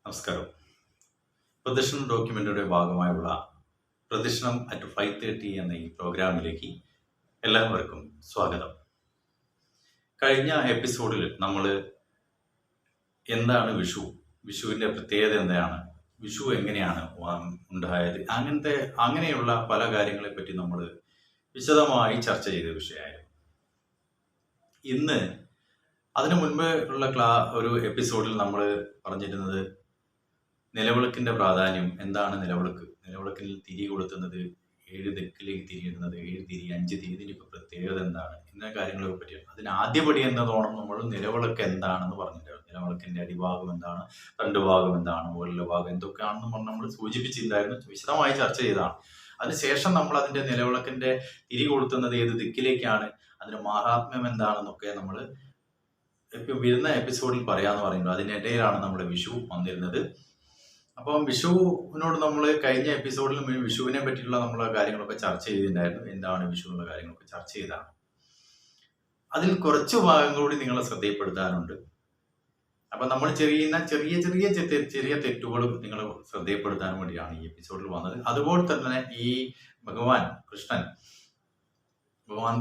നമസ്കാരം. പ്രദർശനം ഡോക്യുമെൻ്ററിയുടെ ഭാഗമായുള്ള പ്രദർശനം അറ്റ് 5:30 എന്ന ഈ പ്രോഗ്രാമിലേക്ക് എല്ലാവർക്കും സ്വാഗതം. കഴിഞ്ഞ എപ്പിസോഡിൽ നമ്മൾ എന്താണ് വിഷു, വിഷുവിൻ്റെ പ്രത്യേകത എന്താണ്, വിഷു എങ്ങനെയാണ് ഉണ്ടായത്, അങ്ങനെയുള്ള പല കാര്യങ്ങളെപ്പറ്റി നമ്മൾ വിശദമായി ചർച്ച ചെയ്ത വിഷയമായിരുന്നു. ഇന്ന് അതിനു മുൻപ് ഉള്ള ഒരു എപ്പിസോഡിൽ നമ്മൾ പറഞ്ഞിരുന്നത് നിലവിളക്കിന്റെ പ്രാധാന്യം എന്താണ്. നിലവിളക്കിൽ തിരി കൊളുത്തുന്നത്, 7 ദിക്കിലേക്ക് തിരിയിടുന്നത്, 7 തിരി 5 തിരി, ഇതിനൊക്കെ പ്രത്യേകത എന്താണ്, ഇന്ന കാര്യങ്ങളെ പറ്റിയാണ്. അതിന് ആദ്യപടി എന്നതോണം നമ്മൾ നിലവിളക്ക് എന്താണെന്ന് പറഞ്ഞിട്ടുണ്ടായിരുന്നു. നിലവിളക്കിന്റെ അടിഭാഗം എന്താണ്, രണ്ട് ഭാഗം എന്താണ്, മുകളിലെ ഭാഗം എന്തൊക്കെയാണെന്ന് നമ്മൾ സൂചിപ്പിച്ചിട്ടുണ്ടായിരുന്നു, വിശദമായി ചർച്ച ചെയ്തതാണ്. അതിനുശേഷം നമ്മൾ അതിന്റെ നിലവിളക്കിന്റെ തിരി കൊളുത്തുന്നത് ഏത് ദിക്കിലേക്കാണ്, അതിന്റെ മഹാത്മ്യം എന്താണെന്നൊക്കെ നമ്മൾ വരുന്ന എപ്പിസോഡിൽ പറയാന്ന് പറയുന്നത്. അതിനിടയിലാണ് നമ്മുടെ വിഷു വന്നിരുന്നത്. അപ്പം വിഷുവിനോട് നമ്മൾ കഴിഞ്ഞ എപ്പിസോഡിൽ വിഷുവിനെ പറ്റിയുള്ള നമ്മളെ കാര്യങ്ങളൊക്കെ ചർച്ച ചെയ്തിട്ടുണ്ടായിരുന്നു. എന്താണ് വിഷു എന്നുള്ള കാര്യങ്ങളൊക്കെ ചർച്ച ചെയ്താണ്. അതിൽ കുറച്ച് ഭാഗങ്ങൾ കൂടി നിങ്ങളെ ശ്രദ്ധയിൽപ്പെടുത്താനുണ്ട്. അപ്പൊ നമ്മൾ ചെയ്യുന്ന ചെറിയ തെറ്റുകൾ നിങ്ങൾ ശ്രദ്ധയിൽപ്പെടുത്താൻ വേണ്ടിയാണ് ഈ എപ്പിസോഡിൽ വന്നത്. അതുപോലെ തന്നെ ഈ ഭഗവാൻ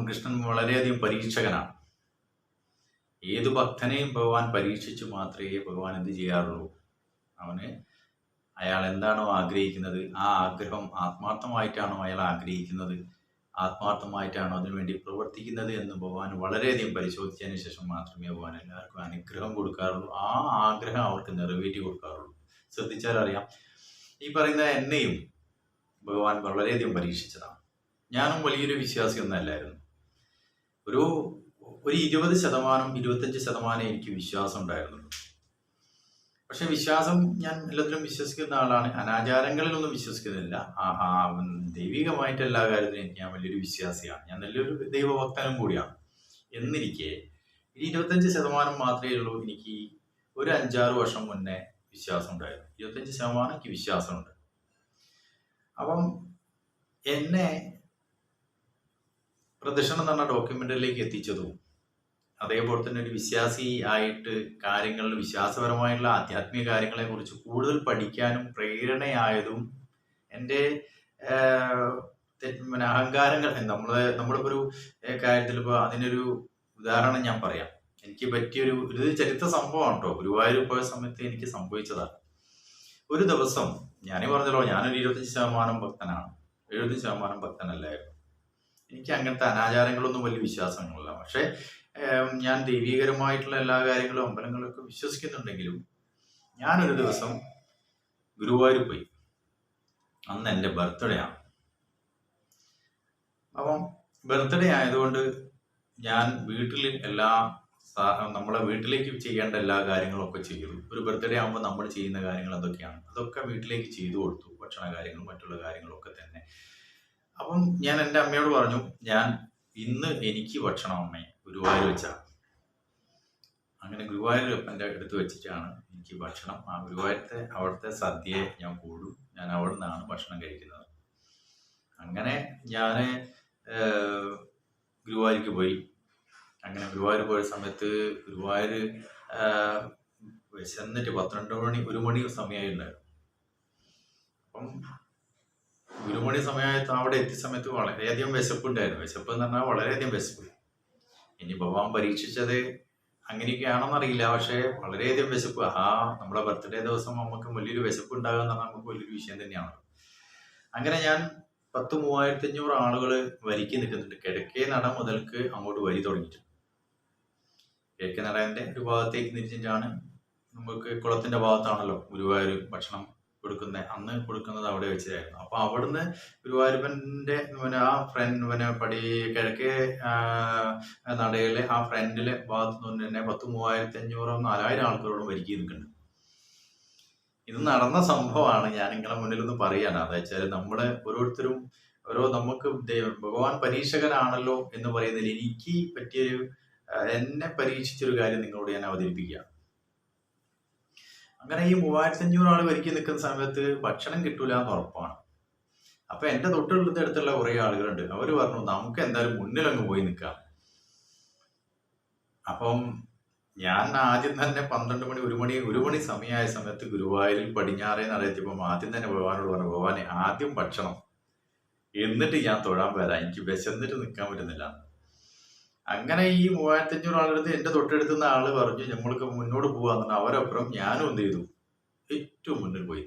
കൃഷ്ണൻ വളരെയധികം പരീക്ഷകനാണ്. ഏത് ഭക്തനെയും ഭഗവാൻ പരീക്ഷിച്ചു മാത്രമേ ഭഗവാൻ എന്ത് ചെയ്യാറുള്ളൂ. അയാൾ എന്താണോ ആഗ്രഹിക്കുന്നത്, ആ ആഗ്രഹം ആത്മാർത്ഥമായിട്ടാണോ അയാൾ ആഗ്രഹിക്കുന്നത്, ആത്മാർത്ഥമായിട്ടാണോ അതിനുവേണ്ടി പ്രവർത്തിക്കുന്നത് എന്ന് ഭഗവാൻ വളരെയധികം പരിശോധിച്ചതിന് ശേഷം മാത്രമേ ഭഗവാൻ എല്ലാവർക്കും അനുഗ്രഹം കൊടുക്കാറുള്ളൂ. ആ ആഗ്രഹം അവർക്ക് നിറവേറ്റി കൊടുക്കാറുള്ളൂ. ശ്രദ്ധിച്ചാൽ അറിയാം, ഈ പറയുന്ന എന്നെയും ഭഗവാൻ വളരെയധികം പരീക്ഷിച്ചതാണ്. ഞാനും വലിയൊരു വിശ്വാസിയൊന്നല്ലായിരുന്നു. ഒരു 20%, 25% എനിക്ക് വിശ്വാസം ഉണ്ടായിരുന്നുള്ളൂ. പക്ഷെ വിശ്വാസം, ഞാൻ എല്ലാത്തിലും വിശ്വസിക്കുന്ന ആളാണ്. അനാചാരങ്ങളിലൊന്നും വിശ്വസിക്കുന്നില്ല. ദൈവികമായിട്ട് എല്ലാ കാര്യത്തിലും ഞാൻ വലിയൊരു വിശ്വാസിയാണ്. ഞാൻ നല്ലൊരു ദൈവഭക്തനും കൂടിയാണ്. എന്നിരിക്കെ 25% മാത്രമേ ഉള്ളൂ എനിക്ക് ഒരു 5-6 വർഷം മുന്നേ വിശ്വാസം ഉണ്ടായിരുന്നു. 25% എനിക്ക് വിശ്വാസമുണ്ട്. അപ്പം എന്നെ പ്രദർശനം എന്ന് പറഞ്ഞ ഡോക്യുമെന്ററിയിലേക്ക് എത്തിച്ചതും, അതേപോലെ തന്നെ ഒരു വിശ്വാസി ആയിട്ട് കാര്യങ്ങളിൽ, വിശ്വാസപരമായിട്ടുള്ള ആധ്യാത്മിക കാര്യങ്ങളെ കുറിച്ച് കൂടുതൽ പഠിക്കാനും പ്രേരണയായതും എൻ്റെ അഹങ്കാരങ്ങൾ, നമ്മളിപ്പോ ഒരു കാര്യത്തിൽ ഇപ്പോൾ അതിനൊരു ഉദാഹരണം ഞാൻ പറയാം. എനിക്ക് പറ്റിയൊരു ചരിത്ര സംഭവമാണ് കേട്ടോ. ഗുരുവായൂർ പോയ സമയത്ത് എനിക്ക് സംഭവിച്ചതാണ്. ഒരു ദിവസം ഞാൻ പറഞ്ഞല്ലോ, ഞാനൊരു 25% ഭക്തനാണ്. 75% ഭക്തനല്ലായിരുന്നു. എനിക്ക് അങ്ങനത്തെ അനാചാരങ്ങളൊന്നും വലിയ വിശ്വാസങ്ങളില്ല. പക്ഷെ ഞാൻ ദൈവീകരമായിട്ടുള്ള എല്ലാ കാര്യങ്ങളും, അമ്പലങ്ങളൊക്കെ വിശ്വസിക്കുന്നുണ്ടെങ്കിലും ഞാനൊരു ദിവസം ഗുരുവായൂർ പോയി. അന്ന് എൻ്റെ ബർത്ത്ഡേ ആണ്. അപ്പം ബർത്ത്ഡേ ആയതുകൊണ്ട് ഞാൻ വീട്ടിൽ നമ്മളെ വീട്ടിലേക്ക് ചെയ്യേണ്ട എല്ലാ കാര്യങ്ങളൊക്കെ ചെയ്തു. ഒരു ബർത്ത്ഡേ ആകുമ്പോൾ നമ്മൾ ചെയ്യുന്ന കാര്യങ്ങൾ എന്തൊക്കെയാണ്, അതൊക്കെ വീട്ടിലേക്ക് ചെയ്തു കൊടുത്തു. ഭക്ഷണ കാര്യങ്ങളും മറ്റുള്ള കാര്യങ്ങളൊക്കെ തന്നെ. അപ്പം ഞാൻ എൻ്റെ അമ്മയോട് പറഞ്ഞു, ഞാൻ ഇന്ന് എനിക്ക് ഭക്ഷണം അമ്മേ ഗുരുവായൂർ വെച്ചാണ്. അങ്ങനെ ഗുരുവായൂർ അപ്പൻ്റെ അടുത്ത് വെച്ചിട്ടാണ് എനിക്ക് ഭക്ഷണം. ആ ഗുരുവായൂരത്തെ അവിടുത്തെ സദ്യയെ ഞാൻ കൂടും. ഞാൻ അവിടെ നിന്നാണ് ഭക്ഷണം കഴിക്കുന്നത്. അങ്ങനെ ഞാൻ ഗുരുവായൂർക്ക് പോയി. അങ്ങനെ ഗുരുവായൂർ പോയ സമയത്ത് ഗുരുവായൂർ വിശന്നിട്ട് 12 മണി 1 മണി സമയമായിട്ടുണ്ടായിരുന്നു. അപ്പം 1 മണി സമയത്ത് അവിടെ എത്തിയ സമയത്ത് വളരെയധികം വിശപ്പുണ്ടായിരുന്നു. വിശപ്പ് എന്ന് പറഞ്ഞാൽ വളരെയധികം വിശപ്പ്. ഇനി ഭഗവാൻ പരീക്ഷിച്ചത് അങ്ങനെയൊക്കെയാണെന്നറിയില്ല. പക്ഷെ വളരെയധികം വിശപ്പ്. നമ്മളെ ബർത്ത്ഡേ ദിവസം നമുക്ക് വലിയൊരു വിശപ്പ് ഉണ്ടാകുക എന്ന് പറഞ്ഞാൽ നമുക്ക് വലിയൊരു വിഷയം തന്നെയാണ്. അങ്ങനെ ഞാൻ 3500 ആളുകൾ വരിക്ക് നിൽക്കുന്നുണ്ട്. കിഴക്കേ നട മുതൽക്ക് അങ്ങോട്ട് വരി തുടങ്ങിയിട്ടുണ്ട്. കിഴക്കേ നടന്റെ ഒരു ഭാഗത്തേക്ക് തിരിച്ചിട്ടാണ്, നമുക്ക് കുളത്തിന്റെ ഭാഗത്താണല്ലോ ഗുരുവായൂർ ഭക്ഷണം അന്ന് കൊടുക്കുന്നത് അവിടെ വെച്ചായിരുന്നു. അപ്പൊ അവിടുന്ന് ഗുരുവായൂരപ്പന്റെ ആ കിഴക്കേ നടയിലെ ആ ഫ്രണ്ടിലെ ഭാഗത്ത് നിന്ന് തന്നെ 3500 4000 ആൾക്കാരോടും വരികി നിൽക്കുന്നുണ്ട്. ഇത് നടന്ന സംഭവമാണ്. ഞാൻ നിങ്ങളെ മുന്നിലൊന്ന് പറയാണ്. അതെന്ന് വെച്ചാൽ നമ്മള് ഓരോരുത്തരും നമുക്ക് ഭഗവാൻ പരീക്ഷകനാണല്ലോ എന്ന് പറയുന്നതിൽ എനിക്ക് പറ്റിയൊരു, എന്നെ പരീക്ഷിച്ചൊരു കാര്യം നിങ്ങളോട് ഞാൻ അവതരിപ്പിക്കുക. അങ്ങനെ ഈ 3500 ആൾ വരിക്ക് നിൽക്കുന്ന സമയത്ത് ഭക്ഷണം കിട്ടൂല എന്ന് ഉറപ്പാണ്. അപ്പൊ എന്റെ തൊട്ടുള്ളടുത്തുള്ള കുറെ ആളുകളുണ്ട്. അവര് പറഞ്ഞു, നമുക്ക് എന്തായാലും മുന്നിലങ്ങ് പോയി നിൽക്കാം. അപ്പം ഞാൻ ആദ്യം തന്നെ 12 മണി, 1 മണി സമയമായ സമയത്ത് ഗുരുവായൂരിൽ പടിഞ്ഞാറേ നടയെത്തിയപ്പം ആദ്യം തന്നെ ഭഗവാനോട് പറഞ്ഞു, ഭഗവാനെ ആദ്യം ഭക്ഷണം, എന്നിട്ട് ഞാൻ തൊഴാൻ വരാം. എനിക്ക് വിശന്നിട്ട് നിൽക്കാൻ പറ്റുന്നില്ല. അങ്ങനെ ഈ 3500 ആളടുത്ത് എന്റെ തൊട്ടടുത്തുന്ന ആള് പറഞ്ഞു നമ്മൾക്ക് മുന്നോട്ട് പോവാന്ന് പറഞ്ഞു. അവരപ്പുറം ഞാനും എന്ത് ചെയ്തു, ഏറ്റവും മുന്നിൽ പോയി.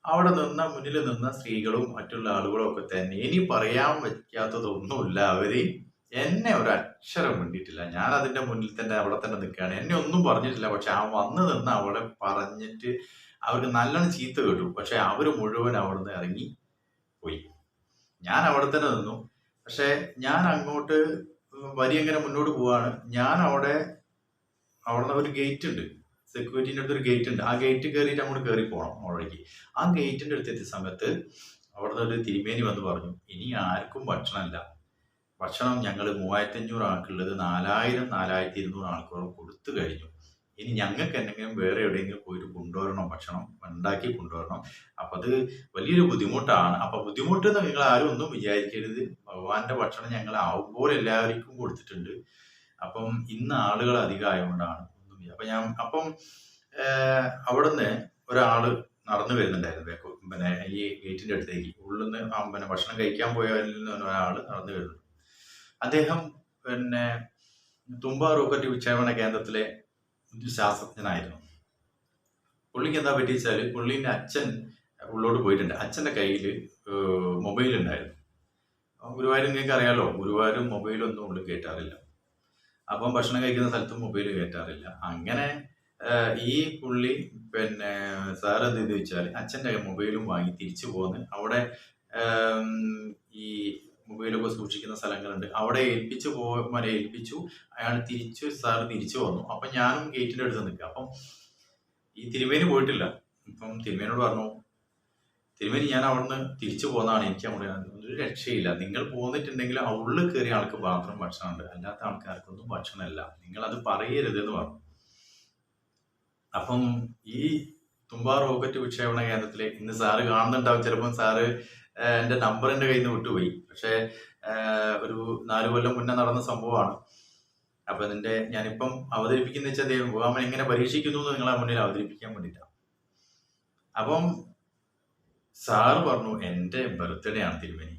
അവിടെ മുന്നിൽ നിന്ന സ്ത്രീകളും മറ്റുള്ള ആളുകളും ഒക്കെ തന്നെ ഇനി പറയാൻ വയ്ക്കാത്തതൊന്നുമില്ല. അവര് എന്നെ ഒരു അക്ഷരം മിണ്ടിയിട്ടില്ല. ഞാൻ അതിന്റെ മുന്നിൽ തന്നെ അവിടെ തന്നെ നിൽക്കുകയാണ്. എന്നെ ഒന്നും പറഞ്ഞിട്ടില്ല. പക്ഷെ ആ വന്ന് നിന്ന് അവളെ പറഞ്ഞിട്ട് അവർക്ക് നല്ലോണം ചീത്ത കേട്ടു. പക്ഷെ അവര് മുഴുവൻ അവിടുന്ന് ഇറങ്ങി പോയി. ഞാൻ അവിടെ തന്നെ നിന്നു. പക്ഷെ ഞാൻ അങ്ങോട്ട് വരി എങ്ങനെ മുന്നോട്ട് പോവാണ്. ഞാൻ അവിടുന്ന് ഒരു ഗേറ്റ് ഉണ്ട്, സെക്യൂരിറ്റിന്റെ അടുത്ത് ഒരു ഗേറ്റ് ഉണ്ട്. ആ ഗേറ്റ് കയറിയിട്ട് അങ്ങോട്ട് കയറി പോകണം മുകളിലേക്ക്. ആ ഗേറ്റിന്റെ അടുത്ത് എത്തിയ സമയത്ത് അവിടുന്ന് ഒരു തിരുമേനി വന്ന് പറഞ്ഞു, ഇനി ആർക്കും ഭക്ഷണമില്ല. ഭക്ഷണം ഞങ്ങൾ 3500 ആൾക്കുള്ളത് 4200 ആൾക്കോളം കൊടുത്തു കഴിഞ്ഞു. ഇനി ഞങ്ങൾക്ക് എന്തെങ്കിലും വേറെ എവിടെയെങ്കിലും പോയിട്ട് കൊണ്ടുവരണം, ഭക്ഷണം ഉണ്ടാക്കി കൊണ്ടുവരണം. അപ്പം അത് വലിയൊരു ബുദ്ധിമുട്ടാണ്. അപ്പം ബുദ്ധിമുട്ടെന്ന് നിങ്ങൾ ആരും ഒന്നും വിചാരിക്കരുത്. ഭഗവാന്റെ ഭക്ഷണം ഞങ്ങൾ ആവുമ്പോൾ എല്ലാവർക്കും കൊടുത്തിട്ടുണ്ട്. അപ്പം ഇന്ന് ആളുകൾ അധികമായതുകൊണ്ടാണ് ഒന്നും അപ്പം അവിടുന്ന് ഒരാള് നടന്നു വരുന്നുണ്ടായിരുന്നു. പിന്നെ ഈ ഗേറ്റിന്റെ അടുത്തേക്ക് ഉള്ളിൽ നിന്ന് പിന്നെ ഭക്ഷണം കഴിക്കാൻ പോയവരിൽ നിന്ന് ഒരാള് നടന്നു വരുന്നുണ്ട്. അദ്ദേഹം പിന്നെ തുമ്പ റോക്കറ്റ് വിക്ഷേപണ കേന്ദ്രത്തിലെ ഒരു ശാസ്ത്രജ്ഞനായിരുന്നു. പുള്ളിക്ക് എന്താ പറ്റിച്ചാല് പുള്ളിന്റെ അച്ഛൻ ഉള്ളോട്ട് പോയിട്ടുണ്ട്. അച്ഛന്റെ കയ്യിൽ മൊബൈൽ ഉണ്ടായിരുന്നു. ഗുരുവായൂർ നിങ്ങൾക്ക് അറിയാലോ, ഗുരുവായൂരും മൊബൈലൊന്നും ഉള്ളിൽ കയറ്റാറില്ല. അപ്പം ഭക്ഷണം കഴിക്കുന്ന സ്ഥലത്ത് മൊബൈൽ കയറ്റാറില്ല. അങ്ങനെ ഈ പുള്ളി പിന്നെ സാർ എന്ത് ചെയ്തു വെച്ചാൽ അച്ഛൻ്റെ മൊബൈലും വാങ്ങി തിരിച്ചു പോന്ന് അവിടെ ഈ മൊബൈലൊക്കെ സൂക്ഷിക്കുന്ന സ്ഥലങ്ങളുണ്ട്, അവിടെ ഏൽപ്പിച്ചു. അയാൾ സാർ തിരിച്ചു വന്നു. അപ്പം ഞാനും ഗേറ്റിന്റെ അടുത്ത് നിൽക്കുക. അപ്പം ഈ തിരുമേനി പോയിട്ടില്ല. ഇപ്പം തിരുമേനോട് പറഞ്ഞു, തിരുമേനി ഞാൻ അവിടുന്ന് തിരിച്ചു പോന്നതാണ്, എനിക്ക് അവിടെ ഒരു രക്ഷയില്ല. നിങ്ങൾ പോന്നിട്ടുണ്ടെങ്കിൽ ആ ഉള്ളിൽ കയറിയ ആൾക്ക് മാത്രം ഭക്ഷണമുണ്ട്, അല്ലാത്ത ആൾക്കാർക്കൊന്നും ഭക്ഷണമില്ല. നിങ്ങൾ അത് പറയരുത് എന്ന് പറഞ്ഞു. അപ്പം ഈ തുമ്പ റോക്കറ്റ് വിക്ഷേപണ കേന്ദ്രത്തിലെ ഇന്ന് സാറ് കാണുന്നുണ്ടാവും. ചിലപ്പം സാറ് എൻ്റെ നമ്പർ എൻ്റെ കയ്യിൽ നിന്ന് വിട്ടുപോയി. പക്ഷേ ഒരു 4 കൊല്ലം മുന്നേ നടന്ന സംഭവമാണ്. അപ്പൊ ഞാനിപ്പം അവതരിപ്പിക്കുന്ന വെച്ചാൽ ഭഗവാൻ എങ്ങനെ പരീക്ഷിക്കുന്നു എന്ന് നിങ്ങളെ മുന്നിൽ അവതരിപ്പിക്കാൻ വേണ്ടിയിട്ടാണ്. അപ്പം സാറ് പറഞ്ഞു, എൻ്റെ ബർത്ത്ഡേ ആണ് തിരുമേനി,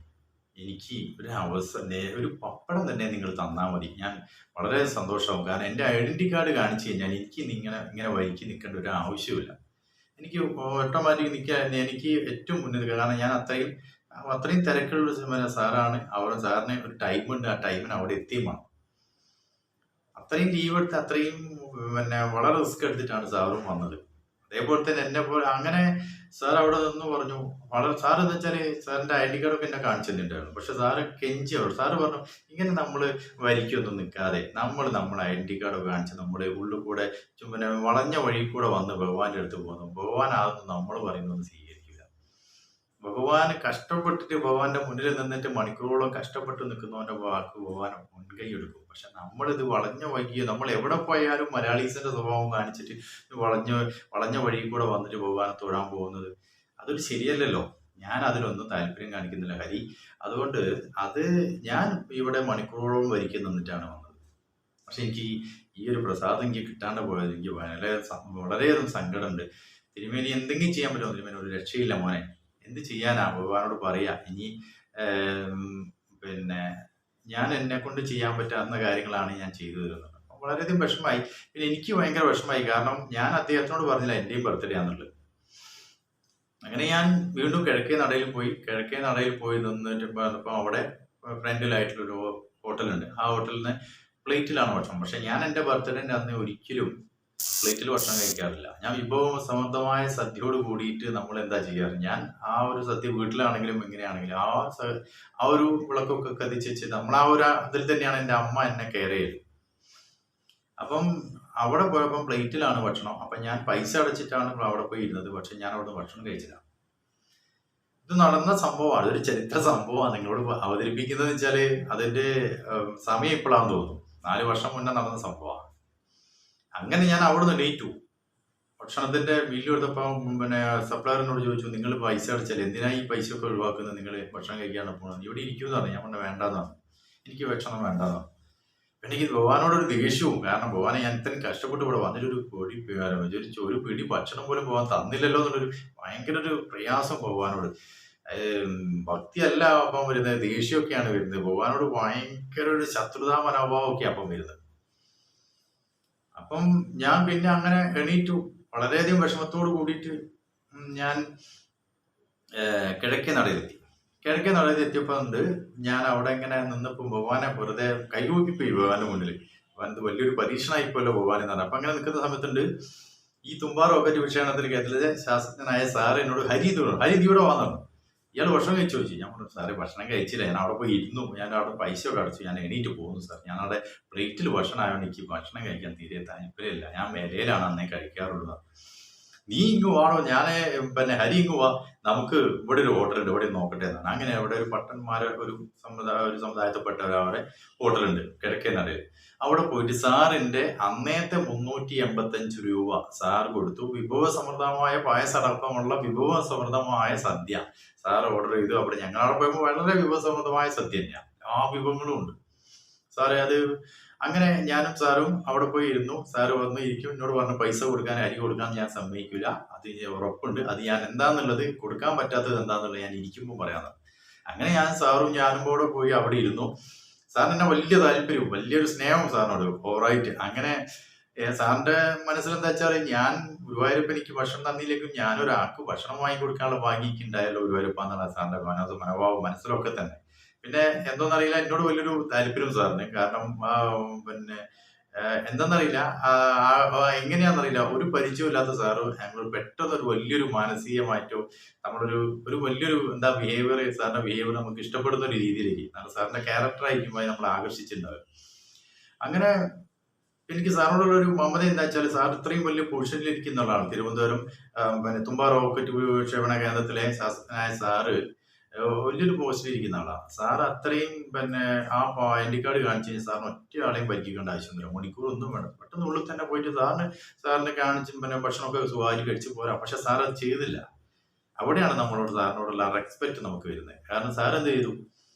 എനിക്ക് ഒരു പപ്പടം തന്നെ നിങ്ങൾ തന്നാൽ മതി, ഞാൻ വളരെ സന്തോഷമാവും. കാരണം എൻ്റെ ഐഡന്റിറ്റി കാർഡ് കാണിച്ചു കഴിഞ്ഞാൽ എനിക്ക് ഇങ്ങനെ വരിക്ക് നിൽക്കേണ്ട ഒരു ആവശ്യമില്ല. എനിക്ക് ഓട്ടോമാറ്റിക് നിൽക്കാൻ എനിക്ക് ഏറ്റവും മുന്നിൽ, കാരണം ഞാൻ അത്രയും തിരക്കുള്ള സാറാണ്. അവിടെ സാറിന് ഒരു ടൈമുണ്ട്, ആ ടൈമിന് അവിടെ എത്തിയും വേണം. അത്രയും ലീവ് എടുത്ത് അത്രയും വളരെ റിസ്ക് എടുത്തിട്ടാണ് സാറും വന്നത്. അതേപോലെ തന്നെ എന്നെ പോലെ അങ്ങനെ സാർ അവിടെ നിന്ന് പറഞ്ഞു, സാർ എന്ന് വെച്ചാൽ സാറിന്റെ ഐഡന്റി കാർഡൊക്കെ എന്നെ കാണിച്ചു തന്നിട്ടുണ്ടായിരുന്നു. പക്ഷെ സാറ് സാറ് പറഞ്ഞു, ഇങ്ങനെ നമ്മൾ വരിക്കൊന്നും നിൽക്കാതെ നമ്മളെ ഐഡന്റി കാർഡൊക്കെ കാണിച്ച് നമ്മുടെ ഉള്ളിൽ കൂടെ പിന്നെ വളഞ്ഞ വഴി കൂടെ വന്ന് ഭഗവാന്റെ അടുത്ത് പോകുന്നു. ഭഗവാൻ അതൊന്നും നമ്മൾ പറയുന്നൊന്നും സ്വീകരിക്കില്ല. ഭഗവാന് കഷ്ടപ്പെട്ടിട്ട് ഭഗവാന്റെ മുന്നിൽ നിന്നിട്ട് മണിക്കൂറോളം കഷ്ടപ്പെട്ട് നിൽക്കുന്നവന്റെ വാക്ക് ഭഗവാൻ മുൻകൈ എടുക്കും. പക്ഷെ നമ്മളിത് വളഞ്ഞ വഴിയോ, നമ്മൾ എവിടെ പോയാലും മലയാളീസിന്റെ സ്വഭാവം കാണിച്ചിട്ട് വളഞ്ഞ വഴി കൂടെ വന്നിട്ട് ഭഗവാനെ തൊഴാൻ പോകുന്നത് അതൊരു ശരിയല്ലല്ലോ. ഞാൻ അതിലൊന്നും താല്പര്യം കാണിക്കുന്നില്ല ഹരി. അതുകൊണ്ട് ഞാൻ ഇവിടെ മണിക്കൂറോളം വരിക്ക് നിന്നിട്ടാണ് വന്നത്. പക്ഷെ എനിക്ക് ഈ ഒരു പ്രസാദം എനിക്ക് കിട്ടാണ്ട് പോയത് എനിക്ക് വളരെയധികം സങ്കടമുണ്ട്. തിരുമേനി എന്തെങ്കിലും ചെയ്യാൻ പറ്റുമോ? തിരുമേനി ഒരു രക്ഷയില്ല മോനെ, എന്ത് ചെയ്യാനാ? ഭഗവാനോട് പറയാ, ഇനി പിന്നെ ഞാൻ എന്നെ കൊണ്ട് ചെയ്യാൻ പറ്റാവുന്ന കാര്യങ്ങളാണ് ഞാൻ ചെയ്തു തരുന്നത്. വളരെയധികം വിഷമമായി. പിന്നെ എനിക്ക് ഭയങ്കര വിഷമമായി, കാരണം ഞാൻ അദ്ദേഹത്തിനോട് പറഞ്ഞില്ല എന്റെയും ബർത്ത്ഡേ ആണെന്നുള്ളത്. അങ്ങനെ ഞാൻ വീണ്ടും കിഴക്കേ നടയിൽ പോയി നിന്നിട്ട് അവിടെ ഫ്രണ്ടിലായിട്ടുള്ളൊരു ഹോട്ടലുണ്ട്. ആ ഹോട്ടലിൽ നിന്ന് പ്ലേറ്റിലാണ് ഭക്ഷണം. പക്ഷെ ഞാൻ എൻ്റെ ബർത്ത്ഡേന്റെ അന്ന് ഒരിക്കലും പ്ലേറ്റിൽ ഭക്ഷണം കഴിക്കാറില്ല. ഞാൻ വിഭവസമൃദ്ധമായ സദ്യയോട് കൂടിയിട്ട് നമ്മൾ എന്താ ചെയ്യാറ്, ഞാൻ ആ ഒരു സദ്യ വീട്ടിലാണെങ്കിലും എങ്ങനെയാണെങ്കിലും ആ ഒരു വിളക്കൊക്കെ കത്തിച്ച് നമ്മൾ ആ ഒരു അതിൽ തന്നെയാണ് എൻ്റെ അമ്മ എന്നെ കെയർ ചെയ്തത്. അപ്പം അവിടെ പോയപ്പോൾ പ്ലേറ്റിലാണ് ഭക്ഷണം. അപ്പം ഞാൻ പൈസ അടച്ചിട്ടാണ് അവിടെ പോയി ഇരുന്നത്. പക്ഷെ ഞാൻ അവിടെ ഭക്ഷണം കഴിച്ചില്ല. ഇത് നടന്ന സംഭവമാണ്, ഒരു ചരിത്ര സംഭവമാണ് നിങ്ങളോട് അവതരിപ്പിക്കുന്നത് വെച്ചാല് അതിന്റെ സമയം ഇപ്പോഴാന്ന് തോന്നുന്നു. 4 വർഷം മുന്നേ നടന്ന സംഭവമാണ്. അങ്ങനെ ഞാൻ അവിടുന്ന് എണീറ്റു. ഭക്ഷണത്തിന്റെ ബില്ല് എടുത്തപ്പോൾ പിന്നെ സപ്ലയറിനോട് ചോദിച്ചു, നിങ്ങൾ പൈസ അടച്ചാൽ എന്തിനാ ഈ പൈസ ഒക്കെ ഒഴിവാക്കുന്നത്, നിങ്ങൾ ഭക്ഷണം കഴിക്കാണ് പോകുന്നത്, ഇവിടെ ഇരിക്കുമെന്ന് പറഞ്ഞു. ഞാൻ പറഞ്ഞു വേണ്ടെന്നാണ്, എനിക്ക് ഭക്ഷണം വേണ്ടെന്നാണ്. എനിക്ക് ഭഗവാനോടൊരു ദേഷ്യവും. കാരണം ഭഗവാനെ ഞാൻ ഇത്രയും കഷ്ടപ്പെട്ട് ഇവിടെ വന്നിട്ട് ഒരു പിടി ഭക്ഷണം പോലും ഭഗവാൻ തന്നില്ലല്ലോ എന്നുള്ളൊരു ഭയങ്കര ഒരു പ്രയാസം ഭഗവാനോട്. ഭക്തിയല്ല അപ്പം വരുന്നത്, ദേഷ്യമൊക്കെയാണ് വരുന്നത്. ഭഗവാനോട് ഭയങ്കര ഒരു ശത്രുതാ മനോഭാവമൊക്കെ അപ്പം വരുന്നത്. അപ്പം ഞാൻ പിന്നെ അങ്ങനെ എണീറ്റു. വളരെയധികം വിഷമത്തോട് കൂടിയിട്ട് ഞാൻ കിഴക്കേ നടയിലെത്തി. കിഴക്കേ നടയിലെത്തിയപ്പോൾ ഉണ്ട് ഞാൻ അവിടെ ഇങ്ങനെ നിന്നപ്പോൾ ഭഗവാനെ വെറുതെ കൈകൂപ്പിപ്പോയി ഭഗവാന്റെ മുന്നിൽ. ഭഗവാൻ വലിയൊരു പരീക്ഷണമായിപ്പോയല്ലോ ഭഗവാൻ എന്ന് പറഞ്ഞു. അപ്പൊ അങ്ങനെ നിൽക്കുന്ന സമയത്തുണ്ട് ഈ തുമ്പ റോക്കറ്റ് വിഷയാണത്തിൽ കേരളത്തിലെ ശാസ്ത്രജ്ഞനായ സാറ് എന്നോട് ഹരി ഇവിടെ വന്നു. ഇയാൾ ഭക്ഷണം കഴിച്ചു ചോദിച്ചു. ഞാൻ പറഞ്ഞു സാറേ ഭക്ഷണം കഴിച്ചില്ല, ഞാൻ അവിടെ പോയി ഇരുന്നു, ഞാൻ അവിടെ പൈസ ഒക്കെ അടച്ചു, ഞാൻ എണീറ്റ് പോകുന്നു സാർ. ഞാൻ അവിടെ പ്ലേറ്റിൽ ഭക്ഷണം ആയതുകൊണ്ട് എനിക്ക് ഭക്ഷണം കഴിക്കാൻ തീരെ താല്പര്യമില്ല, ഞാൻ മേലയിലാണ് അന്നേ കഴിക്കാറുള്ളത്. നീ ഇങ്ങ് വാണോ, ഞാൻ ഹരി ഇങ്ങ് വാ, നമുക്ക് ഇവിടെ ഒരു ഹോട്ടലുണ്ട്, ഇവിടെ നോക്കട്ടെ എന്നാണ്. അങ്ങനെ അവിടെ ഒരു പട്ടന്മാരെ ഒരു സമുദായത്തിൽപ്പെട്ട ഒരാളുടെ ഹോട്ടലുണ്ട് കിഴക്കേ നടയിൽ. അവിടെ പോയിട്ട് സാറിന്റെ അന്നേത്തെ 385 രൂപ സാർ കൊടുത്തു. വിഭവസമൃദ്ധമായ പായസടക്കമുള്ള വിഭവസമൃദ്ധമായ സദ്യ സാർ ഓർഡർ ചെയ്തു. അവിടെ ഞങ്ങളവിടെ പോയപ്പോൾ വളരെ വിഭവസമൃദ്ധമായ സദ്യ തന്നെയാണ്, ആ വിഭവങ്ങളും ഉണ്ട് സാറേ. അത് അങ്ങനെ ഞാനും സാറും അവിടെ പോയി ഇരുന്നു. സാറ് വന്ന് ഇരിക്കും, എന്നോട് പറഞ്ഞു പൈസ കൊടുക്കാൻ, അരി കൊടുക്കാൻ ഞാൻ സമ്മതിക്കില്ല, അത് ഉറപ്പുണ്ട്, അത് ഞാൻ എന്താന്നുള്ളത് കൊടുക്കാൻ പറ്റാത്തത് എന്താന്നുള്ളത് ഞാൻ ഇരിക്കുമ്പോൾ പറയാമെന്ന്. അങ്ങനെ ഞാനും കൂടെ പോയി അവിടെ ഇരുന്നു. സാറിന് എന്നെ വലിയ താല്പര്യവും വലിയൊരു സ്നേഹവും സാറിനോട് ഓവറായിട്ട്. അങ്ങനെ സാറിന്റെ മനസ്സിലെന്താ വെച്ചാൽ ഞാൻ ഗുരുവായൂരപ്പ എനിക്ക് ഭക്ഷണം തന്നില്ലെങ്കിലും ഞാനൊരാൾക്ക് ഭക്ഷണം വാങ്ങി കൊടുക്കാനുള്ള ഭാഗ്യം ഉണ്ടായല്ലോ ഗുരുവായൂരപ്പ എന്നുള്ള സാറിന്റെ മനോഭാവം മനസ്സിലൊക്കെ തന്നെ. പിന്നെ എന്തോന്നറിയില്ല, എന്നോട് വലിയൊരു താല്പര്യം സാറിന്. കാരണം എന്താന്നറിയില്ല, എങ്ങനെയാണെന്നറിയില്ല, ഒരു പരിചയമില്ലാത്ത സാറ് ഞങ്ങൾ പെട്ടെന്ന് ഒരു വലിയൊരു മാനസികമായിട്ടോ ഒരു വലിയൊരു ബിഹേവിയർ, സാറിന്റെ ബിഹേവിയർ നമുക്ക് ഇഷ്ടപ്പെടുന്ന ഒരു രീതിയിലേക്ക് സാറിന്റെ ക്യാരക്ടറായിരിക്കുമ്പോൾ നമ്മൾ ആകർഷിച്ചിട്ടുണ്ടാവും. അങ്ങനെ എനിക്ക് സാറിനോടുള്ള ഒരു മമത എന്താ വെച്ചാൽ, സാർ ഇത്രയും വലിയ പൊസിഷനിൽ ഇരിക്കുന്ന ആളാണ്. തിരുവനന്തപുരം തുമ്പ റോക്കറ്റ് വിക്ഷേപണ കേന്ദ്രത്തിലെ ശാസ്ത്രജ്ഞനായ സാറ് വലിയൊരു പോസ്റ്റിൽ ഇരിക്കുന്ന ആളാണ്. സാർ അത്രയും ആ ഐഡന്റി കാർഡ് കാണിച്ചു കഴിഞ്ഞാൽ സാറിന് ഒറ്റ ആളെയും പരിചയിക്കേണ്ട ആവശ്യമൊന്നുമില്ല, മണിക്കൂറൊന്നും വേണം. പെട്ടെന്ന് ഉള്ളിൽ തന്നെ പോയിട്ട് സാറിനെ കാണിച്ചും ഭക്ഷണമൊക്കെ സുഖമായി കഴിച്ചു പോരാ. പക്ഷെ സാർ അത് ചെയ്തില്ല. അവിടെയാണ് സാറിനോടുള്ള റെസ്പെക്ട് നമുക്ക് വരുന്നത്. കാരണം സാർ എന്ത് ചെയ്തു,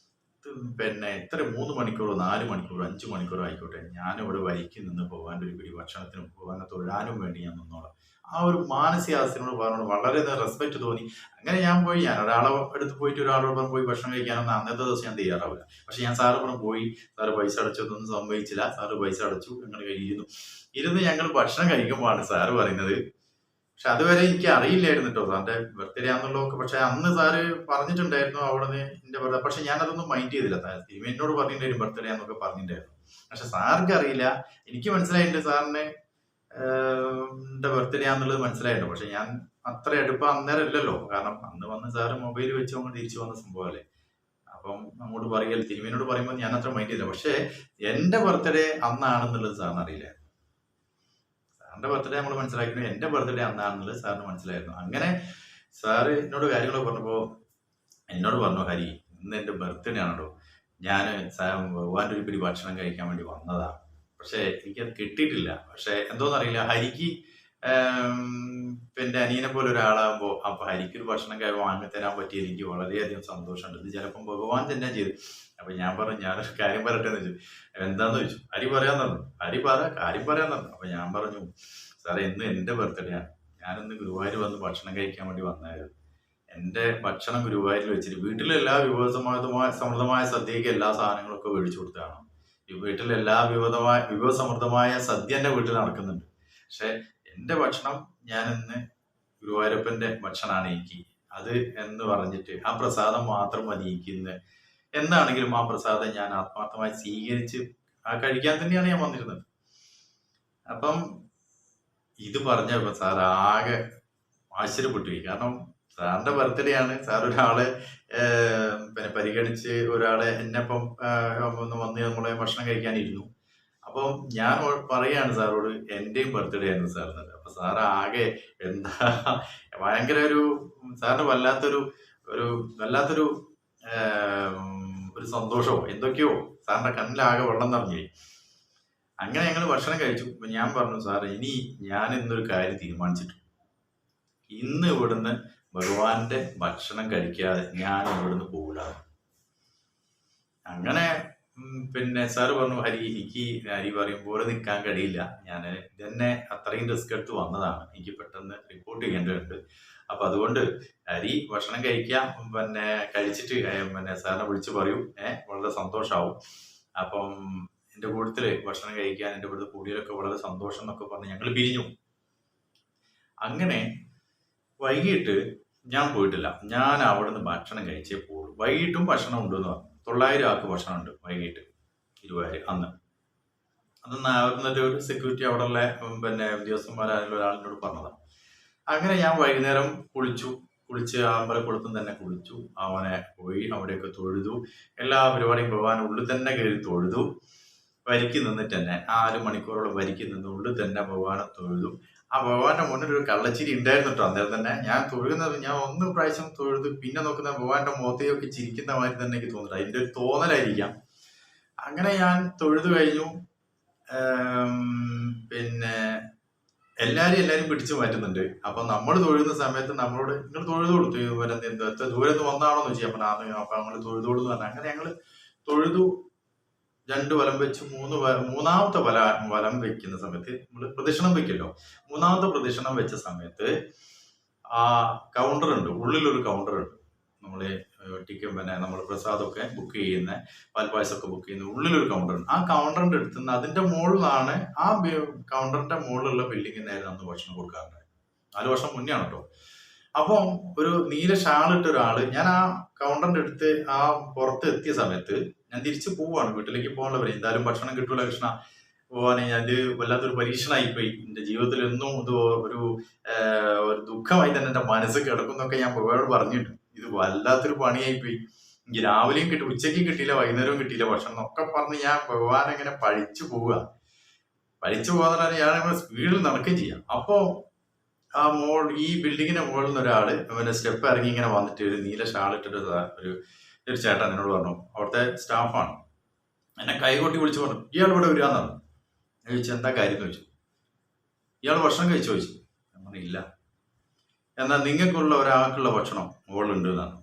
ഇത്ര 3 മണിക്കൂറോ 4 മണിക്കൂറോ 5 മണിക്കൂറോ ആയിക്കോട്ടെ, ഞാനിവിടെ വരിക്ക് നിന്ന് ഭഗവാന്റെ ഒരു പിടി ഭക്ഷണത്തിനും ഭഗവാനെ തൊഴാനും വേണ്ടി ഞാൻ നിന്നോളാം. ആ ഒരു മാനസികാവസ്ഥയോട് പറഞ്ഞോട് വളരെ റെസ്പെക്ട് തോന്നി. അങ്ങനെ ഞാൻ ഒരാളെ അടുത്ത് പോയിട്ട് ഒരാളോട് പോയി ഭക്ഷണം കഴിക്കാനൊന്നും അന്നത്തെ ദിവസം ഞാൻ തയ്യാറാവില്ല. പക്ഷെ ഞാൻ സാറ് പോയി, സാറ് പൈസ അടച്ചതൊന്നും സംഭവിച്ചില്ല. സാറ് പൈസ അടച്ചു, ഞങ്ങൾ ഇരുന്ന് ഞങ്ങൾ ഭക്ഷണം കഴിക്കുമ്പോഴാണ് സാറ് പറയുന്നത്, പക്ഷെ അതുവരെ എനിക്ക് അറിയില്ലായിരുന്നു കേട്ടോ സാറിന്റെ ബർത്ത്ഡേ ആണെന്നുള്ളതൊക്കെ. പക്ഷെ അന്ന് സാറ് പറഞ്ഞിട്ടുണ്ടായിരുന്നു അവിടെ നിന്ന് എന്റെ ബർത്ത്ഡേ. പക്ഷെ ഞാൻ അതൊന്നും മൈൻഡ് ചെയ്തില്ല. എന്നോട് പറഞ്ഞിട്ടുണ്ടായിരുന്നു ബർത്ത്ഡേ എന്നൊക്കെ പറഞ്ഞിട്ടുണ്ടായിരുന്നു. പക്ഷെ സാർക്ക് അറിയില്ല, എനിക്ക് മനസ്സിലായിട്ടുണ്ട് സാറിന് എന്റെ ബർത്ത്ഡേ ആണെന്നുള്ളത് മനസ്സിലായിട്ടുണ്ട്. പക്ഷെ ഞാൻ അത്ര അടുപ്പം അന്നേരം ഇല്ലല്ലോ. കാരണം അന്ന് വന്ന് സാറ് മൊബൈൽ വെച്ച് അങ്ങ് തിരിച്ചു വന്ന സംഭവമല്ലേ. അപ്പം അങ്ങോട്ട് പറയൽ തിരുമേനോട് പറയുമ്പോൾ ഞാൻ അത്ര മൈൻഡ് ചെയ്തില്ല. പക്ഷെ എന്റെ ബർത്ത്ഡേ അന്നാണെന്നുള്ളത് സാറിന് അറിയില്ല. സാറിന്റെ ബർത്ത്ഡേ നമ്മൾ മനസ്സിലാക്കുന്നു, എന്റെ ബർത്ത്ഡേ അന്നാണെന്നുള്ളത് സാറിന് മനസ്സിലായിരുന്നു. അങ്ങനെ സാറ് എന്നോട് കാര്യങ്ങളൊക്കെ പറഞ്ഞപ്പോ എന്നോട് പറഞ്ഞു, ഹരി ഇന്ന് എന്റെ ബർത്ത്ഡേ ആണല്ലോ, ഞാൻ ഭഗവാന്റെ ഒരു പിടി ഭക്ഷണം കഴിക്കാൻ വേണ്ടി വന്നതാ. പക്ഷെ എനിക്കത് കിട്ടിയിട്ടില്ല. പക്ഷെ എന്തോന്നറിയില്ല, ഹരിക്ക് അനിയനെ പോലെ ഒരാളാകുമ്പോ അപ്പൊ ഹരിക്കൊരു ഭക്ഷണം വാങ്ങി തരാൻ പറ്റിയത് എനിക്ക് വളരെയധികം സന്തോഷമുണ്ട്. ഇത് ചിലപ്പം ഭഗവാൻ തന്നെ ചെയ്തു. അപ്പൊ ഞാൻ പറഞ്ഞു, ഞാനൊരു കാര്യം പറയട്ടെ എന്ന് ചോദിച്ചു. എന്താന്ന് ചോദിച്ചു. കാര്യം പറയാൻ പറഞ്ഞു. അപ്പൊ ഞാൻ പറഞ്ഞു, സാറേ ഇന്ന് എന്റെ ബർത്ത്ഡേ ആണ്, ഞാനിന്ന് ഗുരുവായൂർ വന്ന് ഭക്ഷണം കഴിക്കാൻ വേണ്ടി വന്നായിരുന്നു. എന്റെ ഭക്ഷണം ഗുരുവായൂരിൽ വെച്ചിട്ട് വീട്ടിലെല്ലാ സമൃദ്ധമായ സദ്യക്ക് എല്ലാ സാധനങ്ങളൊക്കെ മേടിച്ചു കൊടുത്തതാണ്. വീട്ടിലെല്ലാ വിഭവസമൃദ്ധമായ സദ്യ എന്റെ വീട്ടിൽ നടക്കുന്നുണ്ട്. പക്ഷെ എന്റെ ഭക്ഷണം ഞാൻ ഇന്ന് ഗുരുവായൂരപ്പന്റെ ഭക്ഷണമാണ് എനിക്ക് അത് എന്ന് പറഞ്ഞിട്ട് ആ പ്രസാദം മാത്രം മതി എനിക്കിന്ന് എന്നാണെങ്കിലും ആ പ്രസാദം ഞാൻ ആത്മാർത്ഥമായി സ്വീകരിച്ച് കഴിക്കാൻ തന്നെയാണ് ഞാൻ വന്നിരുന്നത്. അപ്പം ഇത് പറഞ്ഞപ്പോ സാർ ആകെ ആശ്ചര്യപ്പെട്ടു. കാരണം സാറിന്റെ ബർത്ത്ഡേ ആണ്, സാർ ഒരാളെ പരിഗണിച്ച് ഒരാളെ എന്നെപ്പം ഒന്ന് വന്ന് നമ്മളെ ഭക്ഷണം കഴിക്കാനിരുന്നു. അപ്പം ഞാൻ പറയാണ് സാറോട്, എന്റെയും ബർത്ത്ഡേ ആയിരുന്നു സാർ എന്നത്. അപ്പൊ സാർ ആകെ എന്താ ഭയങ്കര സാറിന് വല്ലാത്തൊരു ഒരു സന്തോഷമോ എന്തൊക്കെയോ, സാറിന്റെ കണ്ണിലാകെ വെള്ളം നിറഞ്ഞു. അങ്ങനെ ഞങ്ങൾ ഭക്ഷണം കഴിച്ചു. ഞാൻ പറഞ്ഞു, സാർ ഇനി ഞാൻ ഇന്നൊരു കാര്യം തീരുമാനിച്ചിട്ടു, ഇന്ന് ഇവിടുന്ന് ഭഗവാന്റെ ഭക്ഷണം കഴിക്കാതെ ഞാൻ ഇവിടുന്ന് പോകില്ല. അങ്ങനെ പിന്നെ സാറ് പറഞ്ഞു, എനിക്ക് ഹരി പറയും പോലെ നിൽക്കാൻ കഴിയില്ല, ഞാൻ ഇതന്നെ അത്രയും റിസ്ക് എടുത്ത് വന്നതാണ്, എനിക്ക് പെട്ടെന്ന് റിപ്പോർട്ട് ചെയ്യേണ്ടതുണ്ട്, അപ്പൊ അതുകൊണ്ട് ഹരി ഭക്ഷണം കഴിക്കാം, പിന്നെ കഴിച്ചിട്ട് പിന്നെ സാറിനെ വിളിച്ച് പറയൂ, വളരെ സന്തോഷാവും. അപ്പം എന്റെ കൂട്ടത്തില് ഭക്ഷണം കഴിക്കാൻ എന്റെ കൂടെ കൂടിയതൊക്കെ വളരെ സന്തോഷം എന്നൊക്കെ പറഞ്ഞ് ഞങ്ങൾ പിരിഞ്ഞു. അങ്ങനെ വൈകിട്ട് ഞാൻ പോയിട്ടില്ല, ഞാൻ അവിടുന്ന് ഭക്ഷണം കഴിച്ചേ പോകുള്ളൂ. വൈകിട്ടും ഭക്ഷണം ഉണ്ടെന്ന് പറഞ്ഞു. 900 ആൾക്ക് ഭക്ഷണം ഉണ്ട് വൈകിട്ട്, 20 അന്ന്. അവിടുന്ന് ഒരു സെക്യൂരിറ്റി അവിടെ ഉള്ള പിന്നെ ഉദ്യോഗസ്ഥന്മാരായാലും ഒരാളിനോട് പറഞ്ഞതാണ്. അങ്ങനെ ഞാൻ വൈകുന്നേരം കുളിച്ച് അമ്പലക്കുളത്തും തന്നെ കുളിച്ചു, അവനെ പോയി അവിടെയൊക്കെ തൊഴുതു, എല്ലാ പരിപാടിയും ഭഗവാൻ ഉള്ളിൽ തന്നെ കയറി തൊഴുതു. വരിക്ക് നിന്നിട്ട് തന്നെ 4 മണിക്കൂറോളം വരിക്ക് നിന്ന് ഉള്ളിൽ തന്നെ ഭഗവാനെ തൊഴുതു. ആ ഭഗവാന്റെ മുന്നിൽ ഒരു കള്ളച്ചിരി ഉണ്ടായിരുന്നു കേട്ടോ. അന്നേരം തന്നെ ഞാൻ തൊഴുന്നത്, ഞാൻ 1 പ്രാവശ്യം തൊഴുതു, പിന്നെ നോക്കുന്ന ഭഗവാന്റെ മുഖത്തേക്ക് ചിരിക്കുന്ന മാതിരി തന്നെ എനിക്ക് തോന്നുന്നു, അതിന്റെ ഒരു തോന്നലായിരിക്കാം. അങ്ങനെ ഞാൻ തൊഴുതു കഴിഞ്ഞു. പിന്നെ എല്ലാരും പിടിച്ചു മാറ്റുന്നുണ്ട്. അപ്പൊ നമ്മൾ തൊഴുന്ന സമയത്ത് നമ്മളോട് നിങ്ങൾ തൊഴുതോളൂ, എത്ര ദൂരം നിന്ന് വന്നാണോ എന്ന് വെച്ചാൽ അപ്പൊ നമ്മൾ തൊഴുതോളൂ എന്ന് പറഞ്ഞു. അങ്ങനെ ഞങ്ങള് തൊഴുതു. 2 വലം വെച്ച് മൂന്നാമത്തെ വലം വെക്കുന്ന സമയത്ത് നമ്മൾ പ്രദക്ഷിണം വെക്കല്ലോ. 3ാമത്തെ പ്രദക്ഷിണം വെച്ച സമയത്ത് ആ കൗണ്ടർ ഉണ്ട്, ഉള്ളിലൊരു കൗണ്ടർ ഉണ്ട്. നമ്മള് പിന്നെ നമ്മൾ പ്രസാദമൊക്കെ ബുക്ക് ചെയ്യുന്ന, പാൽപ്പായസമൊക്കെ ബുക്ക് ചെയ്യുന്ന ഉള്ളിലൊരു കൗണ്ടർ ഉണ്ട്. ആ കൗണ്ടറിന്റെ അടുത്ത് നിന്ന് അതിന്റെ മുകളിലാണ്, ആ കൗണ്ടറിന്റെ മുകളിലുള്ള ബിൽഡിങ്ങിനായിരുന്നു അന്ന് ഭക്ഷണം കൊടുക്കാറുണ്ട്. 4 വർഷം മുന്നേ ആണ് കേട്ടോ. അപ്പം ഒരു നീല ഷാളിട്ട ഒരാള്, ഞാൻ ആ കൗണ്ടറിന്റെ അടുത്ത് ആ പുറത്ത് എത്തിയ സമയത്ത് ഞാൻ തിരിച്ചു പോവാണ്, വീട്ടിലേക്ക് പോകാനുള്ള പറയും. എന്തായാലും ഭക്ഷണം കിട്ടൂല കൃഷ്ണ, പോവാന് ഇത് വല്ലാത്തൊരു പരീക്ഷണമായിപ്പോയി, എന്റെ ജീവിതത്തിൽ എന്നും ഇത് ഒരു ദുഃഖമായി തന്നെ എന്റെ മനസ്സ് കിടക്കുന്നൊക്കെ ഞാൻ ഭഗവാനോട് പറഞ്ഞിട്ടുണ്ട്. ഇത് വല്ലാത്തൊരു പണിയായിപ്പോയി, എനിക്ക് രാവിലെയും കിട്ടി, ഉച്ചയ്ക്കും കിട്ടിയില്ല, വൈകുന്നേരവും കിട്ടിയില്ല ഭക്ഷണം എന്നൊക്കെ പറഞ്ഞ് ഞാൻ ഭഗവാനെ ഇങ്ങനെ പഴിച്ചു പോകാന്ന് പറഞ്ഞാൽ ഞാൻ സ്പീഡിൽ നടക്കുകയും ചെയ്യാം. അപ്പോ ആ ഈ ബിൽഡിങ്ങിന്റെ മുകളിൽ നിന്ന് ഒരാള് പിന്നെ സ്റ്റെപ്പ് ഇറങ്ങി ഇങ്ങനെ വന്നിട്ട് ഒരു നീല ഷാളിട്ടിട്ട് ഒരു ചേട്ടൻ എന്നോട് പറഞ്ഞു, അവിടുത്തെ സ്റ്റാഫാണ്, എന്നെ കൈകൊട്ടി വിളിച്ചു പറഞ്ഞു, ഇയാൾ ഇവിടെ വരികയെന്ന് പറഞ്ഞു. ഞാൻ ചോദിച്ചു എന്താ കാര്യം എന്ന് ചോദിച്ചു. ഇയാൾ ഭക്ഷണം കഴിച്ചു ചോദിച്ചു. ഞാൻ പറഞ്ഞു ഇല്ല. എന്നാൽ നിങ്ങൾക്കുള്ള ഒരാൾക്കുള്ള ഭക്ഷണം മുകളിലുണ്ട് എന്നാണ്.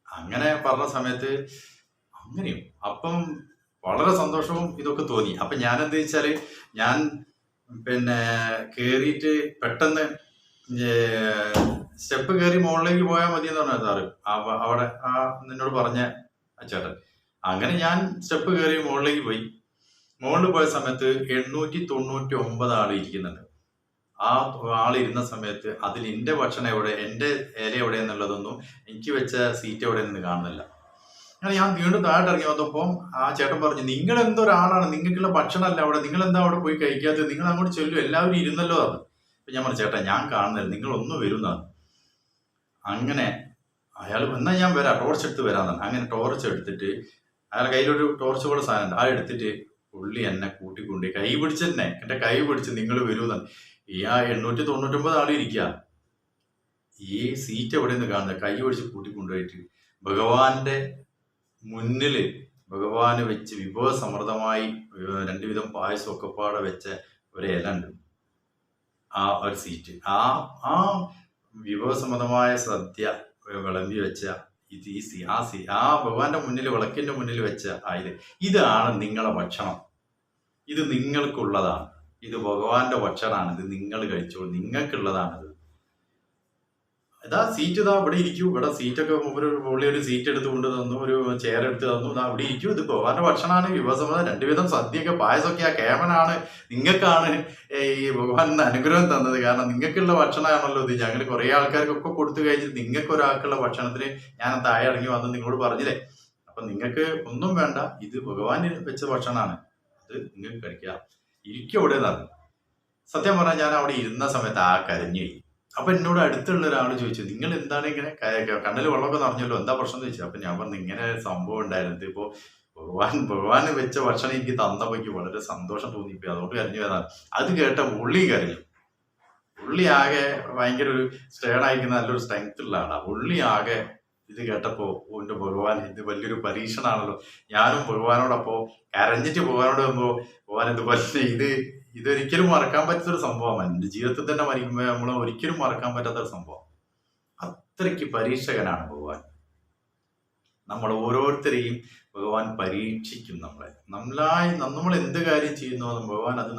അങ്ങനെ പറഞ്ഞ സമയത്ത് അങ്ങനെയും അപ്പം വളരെ സന്തോഷവും ഇതൊക്കെ തോന്നി. അപ്പൊ ഞാൻ എന്താ വെച്ചാല്, ഞാൻ പിന്നെ കേറിയിട്ട് പെട്ടെന്ന് സ്റ്റെപ്പ് കയറി മുകളിലേക്ക് പോയാൽ മതി എന്ന് പറഞ്ഞു സാറ്, അവിടെ ആ നിന്നോട് പറഞ്ഞ ചേട്ടൻ. അങ്ങനെ ഞാൻ സ്റ്റെപ്പ് കയറി മുകളിലേക്ക് പോയി. മുകളിൽ പോയ സമയത്ത് 899 ആൾ ഇരിക്കുന്നുണ്ട്. ആ ആളിരുന്ന സമയത്ത് അതിൽ എന്റെ ഭക്ഷണം എവിടെ, എന്റെ ഇല എവിടെ എന്നുള്ളതൊന്നും, എനിക്ക് വെച്ച സീറ്റ് എവിടെ നിന്ന് കാണുന്നില്ല. അങ്ങനെ ഞാൻ വീണ്ടും താഴെ ഇറങ്ങി വന്നപ്പോൾ ആ ചേട്ടൻ പറഞ്ഞു, നിങ്ങൾ എന്തൊരാളാണ്, നിങ്ങൾക്കുള്ള ഭക്ഷണമല്ല അവിടെ, നിങ്ങൾ എന്താ അവിടെ പോയി കഴിക്കാത്തത്, നിങ്ങൾ അങ്ങോട്ട് ചെല്ലു, എല്ലാവരും ഇരുന്നല്ലോ അത്. അപ്പൊ ഞാൻ പറഞ്ഞു ചേട്ടാ ഞാൻ കാണുന്നില്ല, നിങ്ങൾ ഒന്ന് വരുന്നതാണ്. അങ്ങനെ അയാൾ എന്നാ ഞാൻ വരാം, ടോർച്ച് എടുത്ത് വരാന്നാണ്. അങ്ങനെ ടോർച്ച് എടുത്തിട്ട്, അയാളെ കയ്യിലൊരു ടോർച്ച് പോലെ സാധനം ഉണ്ട്, ആ എടുത്തിട്ട് പുള്ളി എന്നെ കൂട്ടിക്കൊണ്ട് കൈ പിടിച്ചെന്നെ, എന്റെ കൈ പിടിച്ച് നിങ്ങൾ വരുമെന്നാണ്. ഈ ആ 899 ആൾ ഇരിക്കുക, ഈ സീറ്റ് എവിടെ നിന്ന് കാണുന്നത്, കൈ പിടിച്ച് കൂട്ടിക്കൊണ്ടുപോയിട്ട് ഭഗവാന്റെ മുന്നില്, ഭഗവാന് വെച്ച് വിഭവസമൃദ്ധമായി 2 വിധം പായസം ഒക്കെ പാടെ വെച്ച ഒരു ഇല ഉണ്ട്, ആ ഒരു സീറ്റ്, ആ വിഭവസമൃദ്ധമായ സദ്യ വിളമ്പി വെച്ച ആ ഭഗവാന്റെ മുന്നിൽ, വിളക്കിന്റെ മുന്നിൽ വെച്ച ഇതാണ് നിങ്ങളെ ഭക്ഷണം, ഇത് നിങ്ങൾക്കുള്ളതാണ്, ഇത് ഭഗവാന്റെ ഭക്ഷണമാണ്, ഇത് നിങ്ങൾ കഴിച്ചോളൂ, നിങ്ങൾക്കുള്ളതാണിത്. ഇതാ സീറ്റ്, ഇതാ ഇവിടെ ഇരിക്കൂ, ഇവിടെ സീറ്റൊക്കെ പുള്ളി ഒരു സീറ്റ് എടുത്ത് കൊണ്ട് തന്നു, ഒരു ചെയർ എടുത്ത് തന്നു, ഇതാ ഇവിടെ ഇരിക്കൂ, ഇത് ഭഗവാന്റെ ഭക്ഷണമാണ്, വിഭവസമൃദ്ധം 2 വിധം സദ്യയൊക്കെ പായസമൊക്കെ ആ കേമനാണ്, നിങ്ങൾക്കാണ് ഈ ഭഗവാന്റെ അനുഗ്രഹം തന്നത്, കാരണം നിങ്ങൾക്കുള്ള ഭക്ഷണമാണല്ലോ ഇത്, ഞങ്ങൾ കുറെ ആൾക്കാർക്കൊക്കെ കൊടുത്തു കഴിഞ്ഞിട്ട് നിങ്ങൾക്ക് ഒരാൾക്കുള്ള ഭക്ഷണത്തിന് ഞാൻ താഴെ ഇറങ്ങി വന്ന് നിങ്ങളോട് പറഞ്ഞില്ലേ, അപ്പൊ നിങ്ങൾക്ക് ഒന്നും വേണ്ട, ഇത് ഭഗവാന് വെച്ച ഭക്ഷണമാണ്, അത് നിങ്ങൾക്ക് കഴിക്കാം, ഇരിക്കും അവിടെ നിന്നാണ്. സത്യം പറഞ്ഞാൽ ഞാൻ അവിടെ ഇരുന്ന സമയത്ത് ആ കരഞ്ഞു. അപ്പൊ എന്നോട് അടുത്തുള്ള ഒരാൾ ചോദിച്ചു, നിങ്ങൾ എന്താണ് ഇങ്ങനെ കണ്ണിൽ വെള്ളമൊക്കെ നിറഞ്ഞല്ലോ, എന്താ പ്രശ്നം എന്ന് ചോദിച്ചു. അപ്പൊ ഞാൻ പറഞ്ഞു ഇങ്ങനെ സംഭവം ഉണ്ടായിരുന്നു, ഇപ്പോ ഭഗവാന് വെച്ച ഭക്ഷണം എനിക്ക് തന്നപ്പോ എനിക്ക് വളരെ സന്തോഷം തോന്നിപ്പോയി, അതുകൊണ്ട് കരഞ്ഞു വരാൻ. അത് കേട്ട പുള്ളി കരഞ്ഞു. പുള്ളി ആകെ ഭയങ്കര ഒരു സ്റ്റേണായിരിക്കുന്ന നല്ലൊരു സ്ട്രെങ്ത് ഉള്ള ആളാ. പുള്ളി ആകെ ഇത് കേട്ടപ്പോ എന്റെ ഭഗവാൻ, ഇത് വലിയൊരു പരീക്ഷണാണല്ലോ, ഞാനും ഭഗവാനോടപ്പോ കരഞ്ഞിട്ട് ഭഗവാനോട് വന്നപ്പോ ഭഗവാൻ ഇതൊരിക്കലും മറക്കാൻ പറ്റാത്തൊരു സംഭവമാണ്, എന്റെ ജീവിതത്തിൽ തന്നെ മരിക്കുമ്പോ നമ്മൾ ഒരിക്കലും മറക്കാൻ പറ്റാത്തൊരു സംഭവം. അത്രയ്ക്ക് പരീക്ഷകനാണ് ഭഗവാൻ. നമ്മൾ ഓരോരുത്തരെയും ഭഗവാൻ പരീക്ഷിക്കും നമ്മളെ. നമ്മൾ എന്ത് കാര്യം ചെയ്യുന്നോ ഭഗവാൻ അത്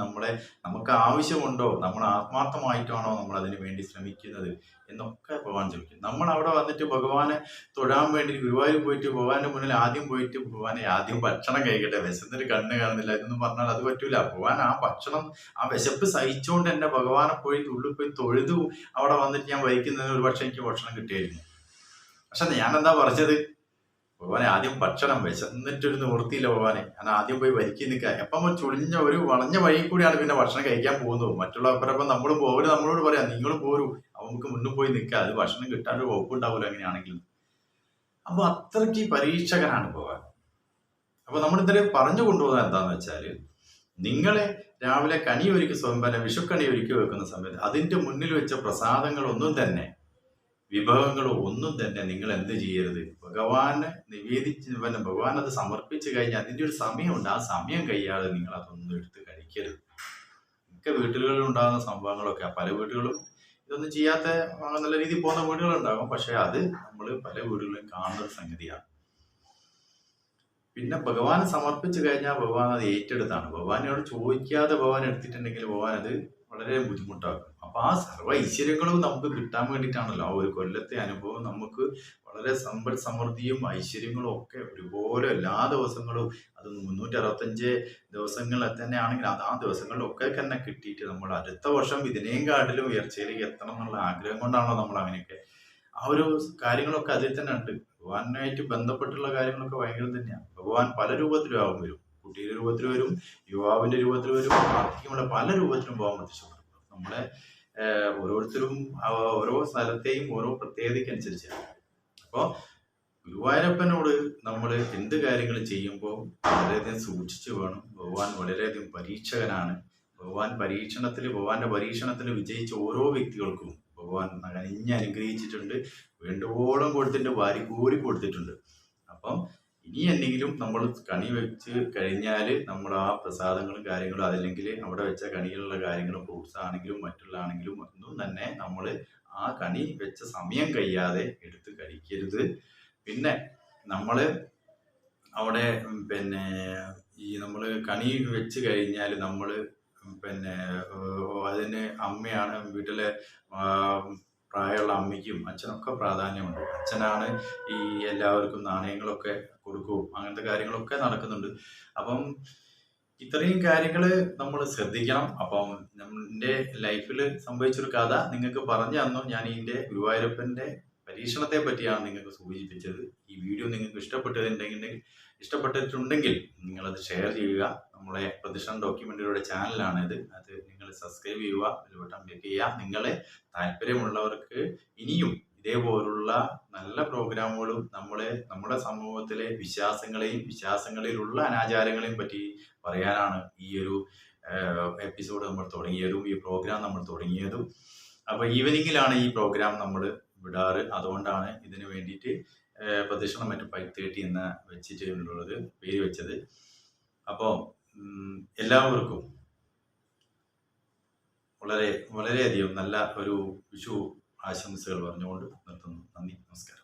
നമുക്ക് ആവശ്യമുണ്ടോ, നമ്മൾ ആത്മാർത്ഥമായിട്ടാണോ നമ്മൾ അതിന് വേണ്ടി ശ്രമിക്കുന്നത് എന്നൊക്കെ ഭഗവാൻ ചോദിക്കും. നമ്മൾ അവിടെ വന്നിട്ട് ഭഗവാനെ തൊഴാൻ വേണ്ടി ഗുരുവായൂർ പോയിട്ട് ഭഗവാന്റെ മുന്നിൽ ആദ്യം പോയിട്ട് ഭഗവാനെ ആദ്യം ഭക്ഷണം കഴിക്കട്ടെ, വിശന്നിട്ട് കണ്ണ് കാണുന്നില്ല ഇതൊന്നും പറഞ്ഞാൽ അത് പറ്റൂല. ഭഗവാൻ ആ ഭക്ഷണം, ആ വിശപ്പ് സഹിച്ചുകൊണ്ട് തന്നെ ഭഗവാനെ പോയി ഉള്ളിൽ പോയി തൊഴുതു അവിടെ വന്നിട്ട് ഞാൻ വഹിക്കുന്നതിന് ഒരു പക്ഷേ എനിക്ക് ഭക്ഷണം കിട്ടിയായിരുന്നു. പക്ഷെ ഞാൻ എന്താ പറഞ്ഞത്, ഭഗവാനെ ആദ്യം ഭക്ഷണം വിശന്നിട്ടൊരു നിവൃത്തിയില്ല ഭഗവാനെ, ഞാൻ ആദ്യം പോയി വരിക്കി നിൽക്കുക. എപ്പം ചുളിഞ്ഞ ഒരു വളഞ്ഞ വഴി കൂടിയാണ് പിന്നെ ഭക്ഷണം കഴിക്കാൻ പോകുന്നത്. മറ്റുള്ളവരപ്പം നമ്മളും പോരും, നമ്മളോട് പറയാം നിങ്ങളും പോരൂ, നമുക്ക് മുന്നിൽ പോയി നിൽക്കുക, അത് ഭക്ഷണം കിട്ടാണ്ട് വകുപ്പുണ്ടാവില്ല അങ്ങനെയാണെങ്കിൽ. അപ്പൊ അത്രയ്ക്ക് പരീക്ഷകനാണ് ഭഗവാൻ. അപ്പൊ നമ്മളിതിൽ പറഞ്ഞു കൊണ്ടുപോകുന്നത് എന്താന്ന് വെച്ചാൽ, നിങ്ങളെ രാവിലെ കണി ഒരുക്കി വിഷുക്കണി ഒരുക്കി വെക്കുന്ന സമയത്ത് അതിന്റെ മുന്നിൽ വെച്ച പ്രസാദങ്ങളൊന്നും തന്നെ, വിഭവങ്ങളോ ഒന്നും തന്നെ നിങ്ങൾ എന്ത് ചെയ്യരുത്, ഭഗവാന് നിവേദിച്ച് ഭഗവാൻ അത് സമർപ്പിച്ചു കഴിഞ്ഞാൽ അതിൻ്റെ ഒരു സമയമുണ്ട്, ആ സമയം കഴിയാതെ നിങ്ങൾ അതൊന്നും എടുത്ത് കഴിക്കരുത്. മിക്ക വീടുകളിൽ ഉണ്ടാകുന്ന സംഭവങ്ങളൊക്കെ, പല വീടുകളും ഇതൊന്നും ചെയ്യാത്ത നല്ല രീതിയിൽ പോകുന്ന വീടുകളുണ്ടാകും, പക്ഷെ അത് നമ്മൾ പല വീടുകളിലും കാണുന്ന ഒരു സംഗതിയാണ്. പിന്നെ ഭഗവാൻ സമർപ്പിച്ചു കഴിഞ്ഞാൽ ഭഗവാൻ അത് ഏറ്റെടുത്താണ്. ഭഗവാനോട് ചോദിക്കാതെ ഭഗവാൻ എടുത്തിട്ടുണ്ടെങ്കിൽ ഭഗവാൻ അത് വളരെ ബുദ്ധിമുട്ടാക്കും. അപ്പൊ ആ സർവ്വ ഐശ്വര്യങ്ങളും നമുക്ക് കിട്ടാൻ വേണ്ടിയിട്ടാണല്ലോ ആ ഒരു കൊല്ലത്തെ അനുഭവം. നമുക്ക് വളരെ സമ്പൽ സമൃദ്ധിയും ഐശ്വര്യങ്ങളും ഒക്കെ ഒരുപോലെ എല്ലാ ദിവസങ്ങളും, അത് 365 ദിവസങ്ങൾ തന്നെ ആണെങ്കിൽ അത് ആ ദിവസങ്ങളിലൊക്കെ തന്നെ കിട്ടിയിട്ട് നമ്മൾ അടുത്ത വർഷം ഇതിനെയും കാട്ടിലും ഉയർച്ചയിലേക്ക് എത്തണം എന്നുള്ള ആഗ്രഹം കൊണ്ടാണല്ലോ നമ്മൾ അങ്ങനെയൊക്കെ ആ ഒരു കാര്യങ്ങളൊക്കെ അതിൽ തന്നെ ഉണ്ട്. ഭഗവാനായിട്ട് ബന്ധപ്പെട്ടുള്ള കാര്യങ്ങളൊക്കെ ഭയങ്കര തന്നെയാണ്. ഭഗവാൻ പല രൂപത്തിലാവും വരും. കുട്ടിയുടെ രൂപത്തിൽ വരും, യുവാവിന്റെ രൂപത്തിൽ വരും, ബാക്കിയുള്ള പല രൂപത്തിലും ഭഗവാൻ പ്രത്യക്ഷപ്പെടും. നമ്മളെ ഓരോരുത്തരും ഓരോ സ്ഥലത്തെയും ഓരോ പ്രത്യേകതയ്ക്ക് അനുസരിച്ചാണ്. അപ്പോൾ ഗുരുവായൂരപ്പനോട് നമ്മൾ എന്ത് കാര്യങ്ങൾ ചെയ്യുമ്പോൾ വളരെയധികം സൂക്ഷിച്ചു വേണം. ഭഗവാൻ വളരെയധികം പരീക്ഷകനാണ്. ഭഗവാന്റെ പരീക്ഷണത്തിൽ വിജയിച്ച ഓരോ വ്യക്തികൾക്കും ഭഗവാൻ അനുഗ്രഹിച്ചിട്ടുണ്ട്, വേണ്ടുവോളം കൊടുത്തിട്ടുണ്ട്, വാരിക്കോരി കൊടുത്തിട്ടുണ്ട്. അപ്പം ഇനി എന്തെങ്കിലും നമ്മൾ കണി വെച്ച് കഴിഞ്ഞാൽ നമ്മൾ ആ പ്രസാദങ്ങളും കാര്യങ്ങളും, അതല്ലെങ്കിൽ അവിടെ വെച്ച കണിയിലുള്ള കാര്യങ്ങളും, ഫ്രൂട്ട്സ് ആണെങ്കിലും മറ്റുള്ളതാണെങ്കിലും ഒന്നും തന്നെ നമ്മൾ ആ കണി വെച്ച സമയം കഴിയാതെ എടുത്ത് കഴിക്കരുത്. പിന്നെ നമ്മൾ അവിടെ നമ്മൾ കണി വെച്ച് കഴിഞ്ഞാൽ നമ്മൾ അതിന് അമ്മയാണ്, വീട്ടിലെ പ്രായമുള്ള അമ്മയ്ക്കും അച്ഛനൊക്കെ പ്രാധാന്യമുണ്ട്. അച്ഛനാണ് ഈ എല്ലാവർക്കും നാണയങ്ങളൊക്കെ കൊടുക്കും, അങ്ങനത്തെ കാര്യങ്ങളൊക്കെ നടക്കുന്നുണ്ട്. അപ്പം ഇത്രയും കാര്യങ്ങൾ നമ്മൾ ശ്രദ്ധിക്കണം. അപ്പം നമ്മുടെ ലൈഫിൽ സംഭവിച്ചൊരു കഥ നിങ്ങൾക്ക് പറഞ്ഞു തന്നു. ഞാൻ ഇതിൻ്റെ ഗുരുവായൂരപ്പൻ്റെ പരീക്ഷണത്തെ പറ്റിയാണ് നിങ്ങൾക്ക് സൂചിപ്പിച്ചത്. ഈ വീഡിയോ നിങ്ങൾക്ക് ഇഷ്ടപ്പെട്ടിട്ടുണ്ടെങ്കിൽ നിങ്ങളത് ഷെയർ ചെയ്യുക. നമ്മളെ പ്രതിഷ്ഠ ഡോക്യുമെൻ്ററിയുടെ ചാനലാണിത്, അത് നിങ്ങൾ സബ്സ്ക്രൈബ് ചെയ്യുക, ബെൽബട്ടൺ ക്ലിക്ക് ചെയ്യുക. നിങ്ങളെ താല്പര്യമുള്ളവർക്ക് ഇനിയും ഇതേപോലുള്ള നല്ല പ്രോഗ്രാമുകളും നമ്മുടെ സമൂഹത്തിലെ വിശ്വാസങ്ങളിലുള്ള അനാചാരങ്ങളെയും പറ്റി പറയാനാണ് ഈ ഒരു എപ്പിസോഡ് നമ്മൾ തുടങ്ങിയതും ഈ പ്രോഗ്രാം നമ്മൾ തുടങ്ങിയതും. അപ്പോൾ ഈവനിങ്ങിലാണ് ഈ പ്രോഗ്രാം നമ്മൾ വിടാറ്, അതുകൊണ്ടാണ് ഇതിന് വേണ്ടിയിട്ട് പ്രദക്ഷിണം മറ്റു 5:30 എന്ന വെച്ചിട്ടുള്ളത് പേര് വെച്ചത്. അപ്പോൾ എല്ലാവർക്കും വളരെയധികം നല്ല ഒരു വിഷു ആശംസകൾ പറഞ്ഞുകൊണ്ട് നിർത്തുന്നു. നന്ദി, നമസ്കാരം.